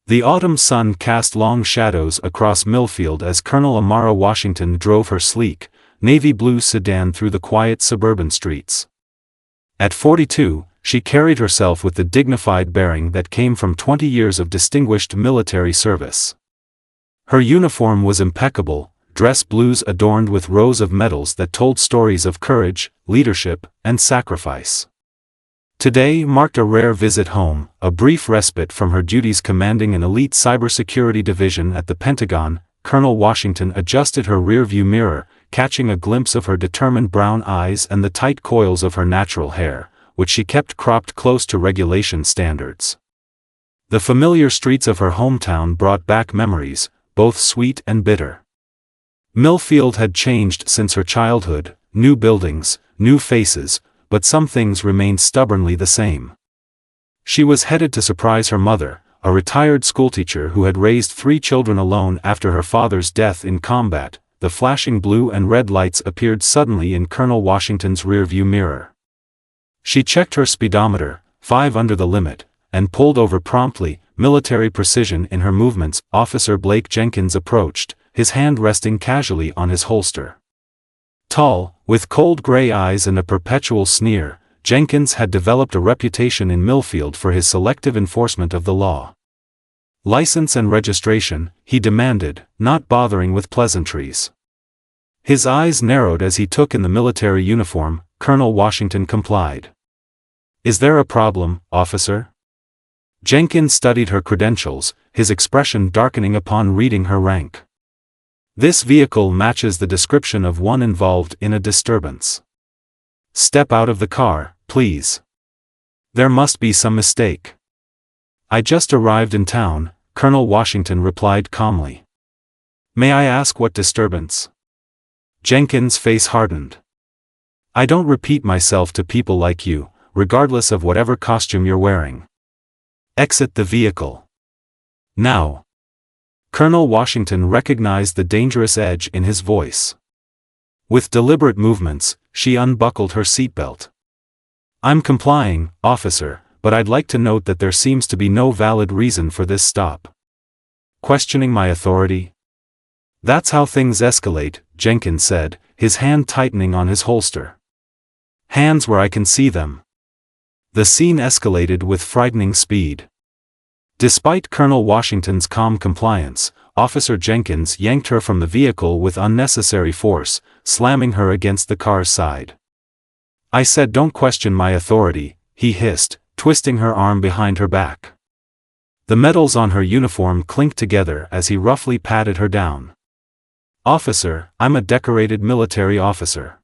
The autumn sun cast long shadows across Millfield as Colonel Amara Washington drove her sleek, navy blue sedan through the quiet suburban streets. At 42, she carried herself with the dignified bearing that came from 20 years of distinguished military service. Her uniform was impeccable, dress blues adorned with rows of medals that told stories of courage, leadership, and sacrifice. Today marked a rare visit home, a brief respite from her duties commanding an elite cybersecurity division at the Pentagon. Colonel Washington adjusted her rearview mirror, catching a glimpse of her determined brown eyes and the tight coils of her natural hair, which she kept cropped close to regulation standards. The familiar streets of her hometown brought back memories, both sweet and bitter. Millfield had changed since her childhood, new buildings, new faces, but some things remained stubbornly the same. She was headed to surprise her mother, a retired schoolteacher who had raised 3 children alone after her father's death in combat. The flashing blue and red lights appeared suddenly in Colonel Washington's rearview mirror. She checked her speedometer, 5 under the limit, and pulled over promptly, military precision in her movements. Officer Blake Jenkins approached, his hand resting casually on his holster. Tall, with cold gray eyes and a perpetual sneer, Jenkins had developed a reputation in Millfield for his selective enforcement of the law. License and registration, he demanded, not bothering with pleasantries. His eyes narrowed as he took in the military uniform. Colonel Washington complied. "Is there a problem, officer?" Jenkins studied her credentials, his expression darkening upon reading her rank. "This vehicle matches the description of one involved in a disturbance." "Step out of the car, please. There must be some mistake." "I just arrived in town," Colonel Washington replied calmly. "May I ask what disturbance?" Jenkins' face hardened. "I don't repeat myself to people like you, regardless of whatever costume you're wearing. Exit the vehicle. Now." Colonel Washington recognized the dangerous edge in his voice. With deliberate movements, she unbuckled her seatbelt. "I'm complying, officer, but I'd like to note that there seems to be no valid reason for this stop." "Questioning my authority?" "That's how things escalate," Jenkins said, his hand tightening on his holster. "Hands where I can see them." The scene escalated with frightening speed. Despite Colonel Washington's calm compliance, Officer Jenkins yanked her from the vehicle with unnecessary force, slamming her against the car's side. "I said don't question my authority," he hissed, twisting her arm behind her back. The medals on her uniform clinked together as he roughly patted her down. "Officer, I'm a decorated military officer.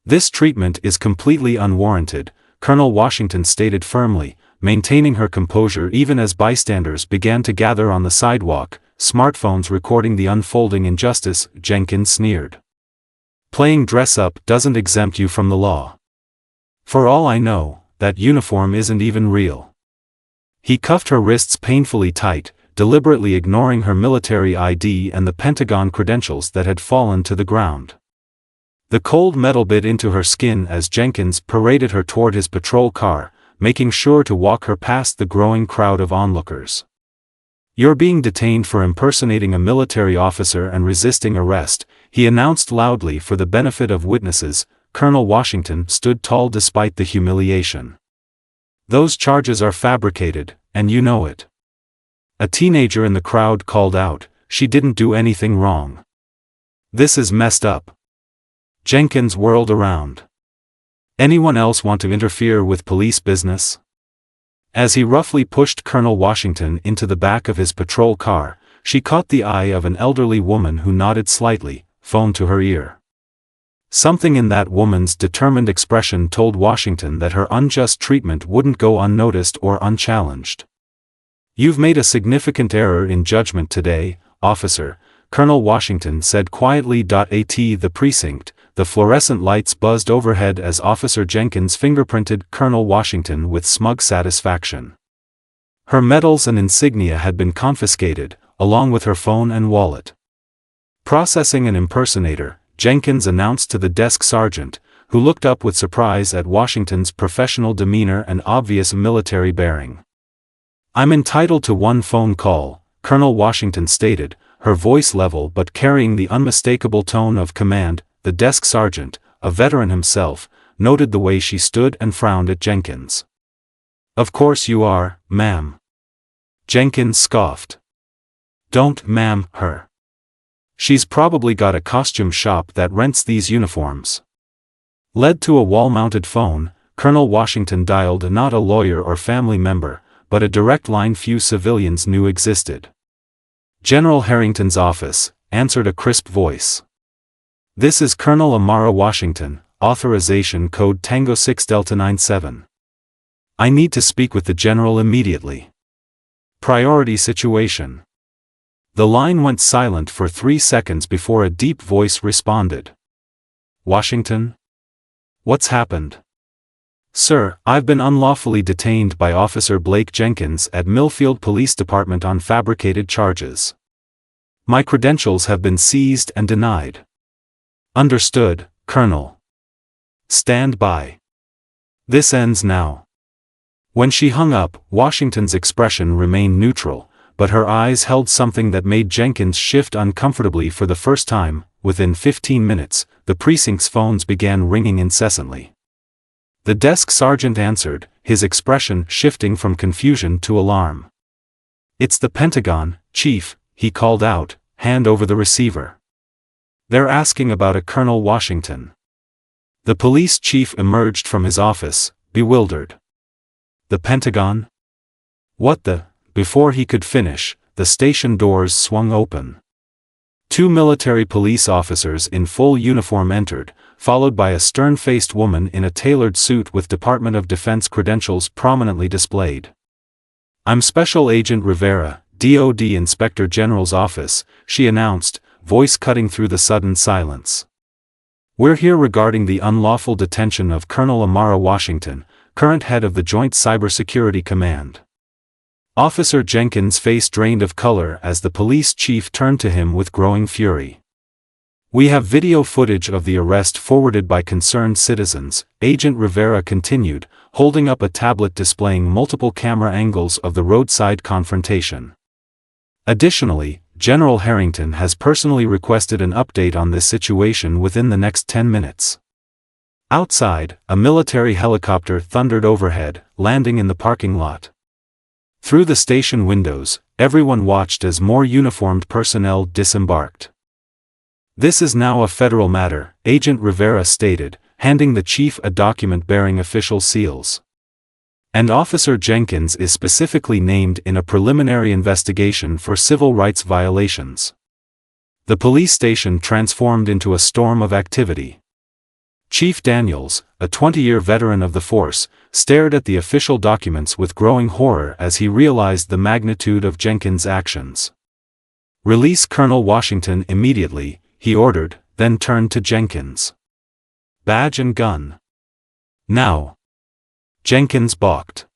This treatment is completely unwarranted," Colonel Washington stated firmly, maintaining her composure even as bystanders began to gather on the sidewalk, smartphones recording the unfolding injustice. Jenkins sneered. "Playing dress-up doesn't exempt you from the law. For all I know, that uniform isn't even real." He cuffed her wrists painfully tight, deliberately ignoring her military ID and the Pentagon credentials that had fallen to the ground. The cold metal bit into her skin as Jenkins paraded her toward his patrol car, making sure to walk her past the growing crowd of onlookers. "You're being detained for impersonating a military officer and resisting arrest," he announced loudly for the benefit of witnesses. Colonel Washington stood tall despite the humiliation. "Those charges are fabricated, and you know it." A teenager in the crowd called out, "She didn't do anything wrong. This is messed up." Jenkins whirled around. "Anyone else want to interfere with police business?" As he roughly pushed Colonel Washington into the back of his patrol car, she caught the eye of an elderly woman who nodded slightly, phone to her ear. Something in that woman's determined expression told Washington that her unjust treatment wouldn't go unnoticed or unchallenged. "You've made a significant error in judgment today, officer," Colonel Washington said quietly. At the precinct, the fluorescent lights buzzed overhead as Officer Jenkins fingerprinted Colonel Washington with smug satisfaction. Her medals and insignia had been confiscated, along with her phone and wallet. "Processing an impersonator," Jenkins announced to the desk sergeant, who looked up with surprise at Washington's professional demeanor and obvious military bearing. I'm entitled to one phone call, Colonel Washington stated, her voice level but carrying the unmistakable tone of command. The desk sergeant, a veteran himself, noted the way she stood and frowned at Jenkins. Of course you are, ma'am. Jenkins scoffed. Don't ma'am her. She's probably got a costume shop that rents these uniforms. Led to a wall-mounted phone, Colonel Washington dialed not a lawyer or family member, but a direct line few civilians knew existed. General Harrington's office, answered a crisp voice. This is Colonel Amara Washington, authorization code Tango 6 Delta 97. I need to speak with the general immediately. Priority situation. The line went silent for 3 seconds before a deep voice responded. Washington? What's happened? Sir, I've been unlawfully detained by Officer Blake Jenkins at Millfield Police Department on fabricated charges. My credentials have been seized and denied. Understood, Colonel. Stand by. This ends now. When she hung up, Washington's expression remained neutral, but her eyes held something that made Jenkins shift uncomfortably for the first time. Within 15 minutes, the precinct's phones began ringing incessantly. The desk sergeant answered, his expression shifting from confusion to alarm. It's the Pentagon, Chief, he called out, hand over the receiver. They're asking about a Colonel Washington. The police chief emerged from his office, bewildered. The Pentagon? What the? Before he could finish, the station doors swung open. 2 military police officers in full uniform entered, followed by a stern-faced woman in a tailored suit with Department of Defense credentials prominently displayed. I'm Special Agent Rivera, DoD Inspector General's office, she announced, voice cutting through the sudden silence. We're here regarding the unlawful detention of Colonel Amara Washington, current head of the Joint Cybersecurity Command. Officer Jenkins' face drained of color as the police chief turned to him with growing fury. We have video footage of the arrest forwarded by concerned citizens, Agent Rivera continued, holding up a tablet displaying multiple camera angles of the roadside confrontation. Additionally, General Harrington has personally requested an update on this situation within the next 10 minutes. Outside, a military helicopter thundered overhead, landing in the parking lot. Through the station windows, everyone watched as more uniformed personnel disembarked. This is now a federal matter, Agent Rivera stated, handing the chief a document bearing official seals. And Officer Jenkins is specifically named in a preliminary investigation for civil rights violations. The police station transformed into a storm of activity. Chief Daniels, a 20-year veteran of the force, stared at the official documents with growing horror as he realized the magnitude of Jenkins' actions. Release Colonel Washington immediately, he ordered, then turned to Jenkins. Badge and gun. Now. Jenkins balked.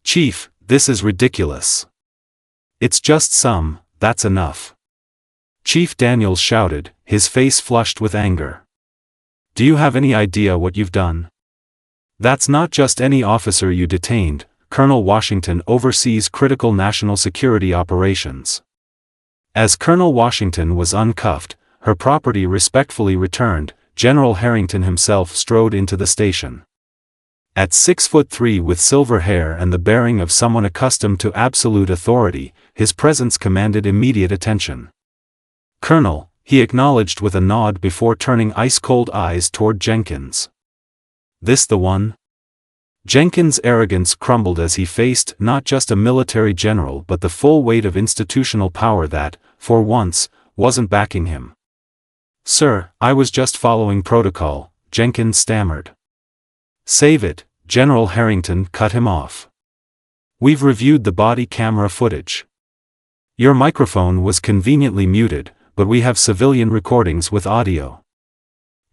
Chief, this is ridiculous. It's just some, that's enough. Chief Daniels shouted, his face flushed with anger. Do you have any idea what you've done? That's not just any officer you detained, Colonel Washington oversees critical national security operations. As Colonel Washington was uncuffed, her property respectfully returned, General Harrington himself strode into the station. At 6'3" with silver hair and the bearing of someone accustomed to absolute authority, his presence commanded immediate attention. Colonel, he acknowledged with a nod before turning ice-cold eyes toward Jenkins. This the one? Jenkins' arrogance crumbled as he faced not just a military general but the full weight of institutional power that, for once, wasn't backing him. Sir, I was just following protocol, Jenkins stammered. Save it, General Harrington cut him off. We've reviewed the body camera footage. Your microphone was conveniently muted, but we have civilian recordings with audio.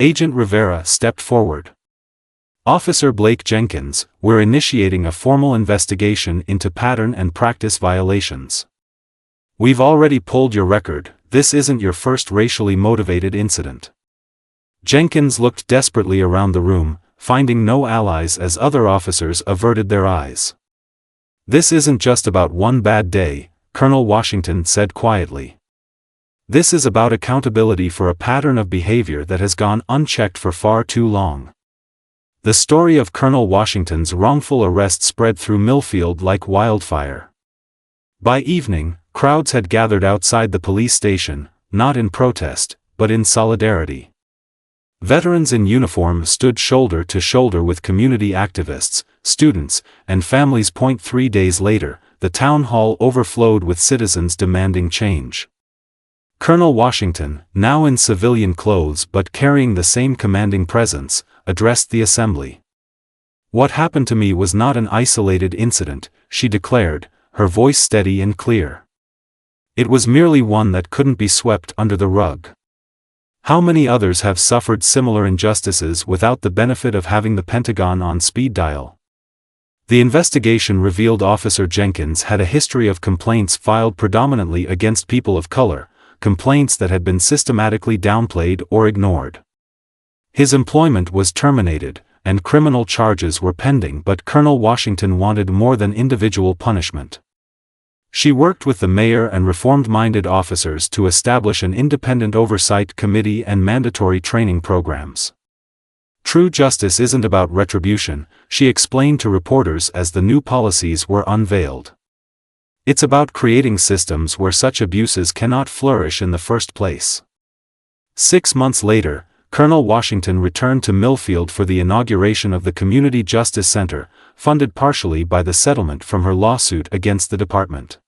Agent Rivera stepped forward. Officer Blake Jenkins, we're initiating a formal investigation into pattern and practice violations. We've already pulled your record, this isn't your first racially motivated incident. Jenkins looked desperately around the room, finding no allies as other officers averted their eyes. This isn't just about one bad day, Colonel Washington said quietly. This is about accountability for a pattern of behavior that has gone unchecked for far too long. The story of Colonel Washington's wrongful arrest spread through Millfield like wildfire. By evening, crowds had gathered outside the police station, not in protest, but in solidarity. Veterans in uniform stood shoulder to shoulder with community activists, students, and families. 3 days later, the town hall overflowed with citizens demanding change. Colonel Washington, now in civilian clothes but carrying the same commanding presence, addressed the assembly. "What happened to me was not an isolated incident," she declared, her voice steady and clear. "It was merely one that couldn't be swept under the rug. How many others have suffered similar injustices without the benefit of having the Pentagon on speed dial?" The investigation revealed Officer Jenkins had a history of complaints filed predominantly against people of color, complaints that had been systematically downplayed or ignored. His employment was terminated, and criminal charges were pending, but Colonel Washington wanted more than individual punishment. She worked with the mayor and reformed-minded officers to establish an independent oversight committee and mandatory training programs. "True justice isn't about retribution," she explained to reporters as the new policies were unveiled. "It's about creating systems where such abuses cannot flourish in the first place." 6 months later, Colonel Washington returned to Millfield for the inauguration of the Community Justice Center, funded partially by the settlement from her lawsuit against the department.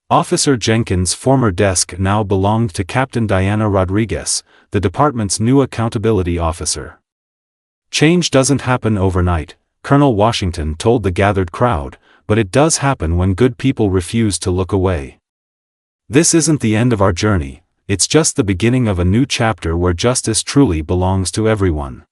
Officer Jenkins' former desk now belonged to Captain Diana Rodriguez, the department's new accountability officer. "Change doesn't happen overnight," Colonel Washington told the gathered crowd, "but it does happen when good people refuse to look away. This isn't the end of our journey, it's just the beginning of a new chapter where justice truly belongs to everyone."